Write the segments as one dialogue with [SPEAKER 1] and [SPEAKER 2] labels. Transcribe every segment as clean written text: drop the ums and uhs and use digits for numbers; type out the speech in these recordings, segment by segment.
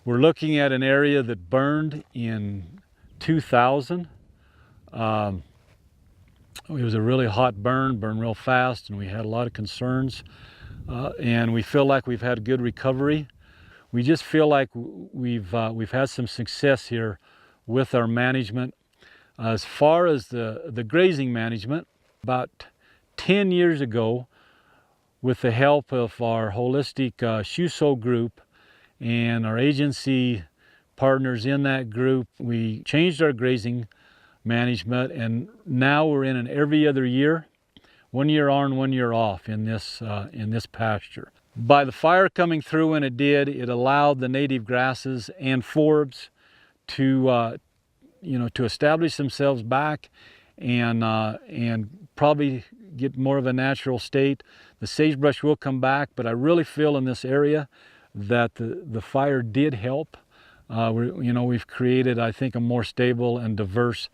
[SPEAKER 1] We're looking at an area that burned in 2000. It was a really hot burn, burned real fast, and we had a lot of concerns. And we feel like we've had good recovery. We just feel like we've had some success here with our management. As far as the grazing management, about 10 years ago, with the help of our holistic Shoesole Group and our agency partners in that group, we changed our grazing management, and now we're in an every other year, 1 year on, 1 year off in this pasture. By the fire coming through when it did, it allowed the native grasses and forbs to to establish themselves back and probably get more of a natural state. The sagebrush will come back, but I really feel in this area that the fire did help. We've created, I think, a more stable and diverse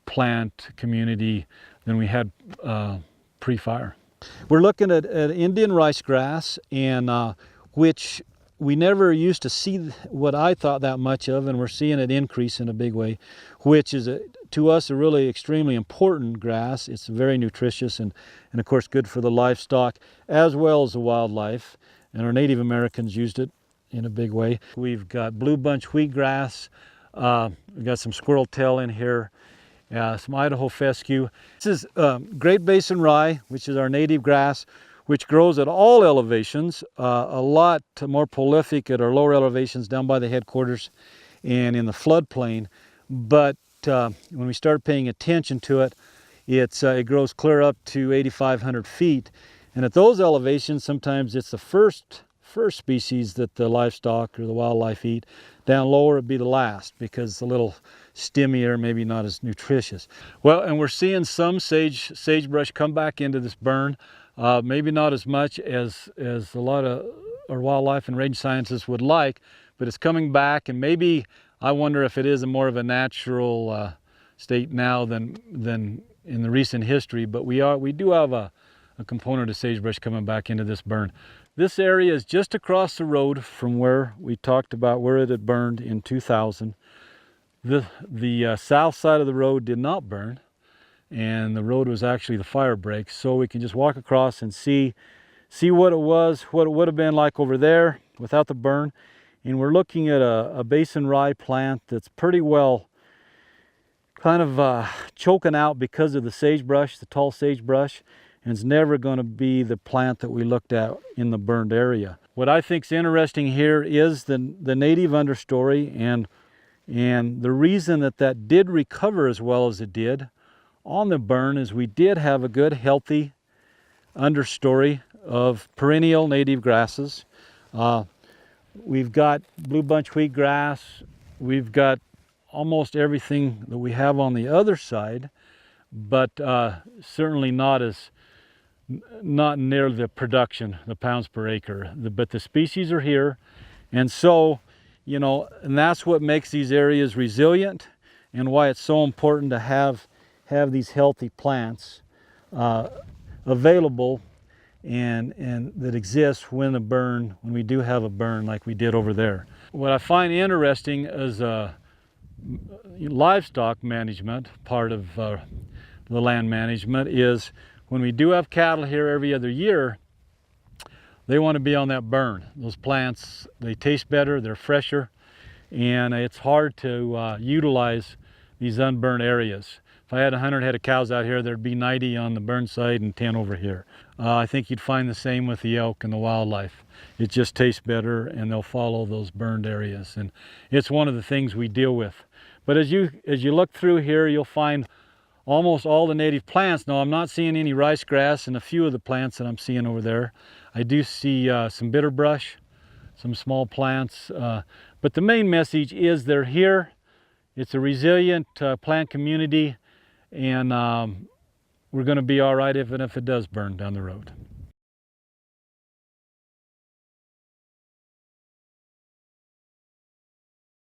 [SPEAKER 1] plant community than we had pre-fire. We're looking at Indian rice grass, and which we never used to see what I thought that much of, and we're seeing it increase in a big way, which is to us a really extremely important grass. It's very nutritious and of course good for the livestock as well as the wildlife, and our Native Americans used it in a big way. We've got blue bunch wheatgrass, we've got some squirrel tail in here, some Idaho fescue. This is Great Basin rye, which is our native grass, which grows at all elevations, a lot more prolific at our lower elevations down by the headquarters and in the floodplain. But when we start paying attention to it, it grows clear up to 8,500 feet. And at those elevations, sometimes it's the first species that the livestock or the wildlife eat. Down lower it'd be the last because it's a little stemmier, maybe not as nutritious. Well, and we're seeing some sagebrush come back into this burn. Maybe not as much as a lot of our wildlife and range scientists would like, but it's coming back, and maybe I wonder if it is more of a natural state now than in the recent history. But we do have a component of sagebrush coming back into this burn. This area is just across the road from where we talked about where it had burned in 2000. The south side of the road did not burn, and the road was actually the fire break, so we can just walk across and see what it was, what it would have been like over there without the burn. And we're looking at a basin rye plant that's pretty well kind of choking out because of the sagebrush, the tall sagebrush, and it's never going to be the plant that we looked at in the burned area. What I think is interesting here is the native understory, and the reason that did recover as well as it did on the burn is we did have a good healthy understory of perennial native grasses. We've got blue bunch wheatgrass, we've got almost everything that we have on the other side, but certainly not near the production, the pounds per acre. But the species are here, and so, and that's what makes these areas resilient and why it's so important to have these healthy plants available and that exist when we do have a burn like we did over there. What I find interesting is livestock management, part of the land management, is when we do have cattle here every other year, they want to be on that burn. Those plants, they taste better, they're fresher, and it's hard to utilize these unburned areas. If I had 100 head of cows out here, there'd be 90 on the burn side and 10 over here. I think you'd find the same with the elk and the wildlife. It just tastes better, and they'll follow those burned areas. And it's one of the things we deal with. But as you look through here, you'll find almost all the native plants. Now, I'm not seeing any rice grass in a few of the plants that I'm seeing over there. I do see some bitter brush, some small plants. But the main message is they're here. It's a resilient plant community, and we're going to be all right even if it does burn down the road.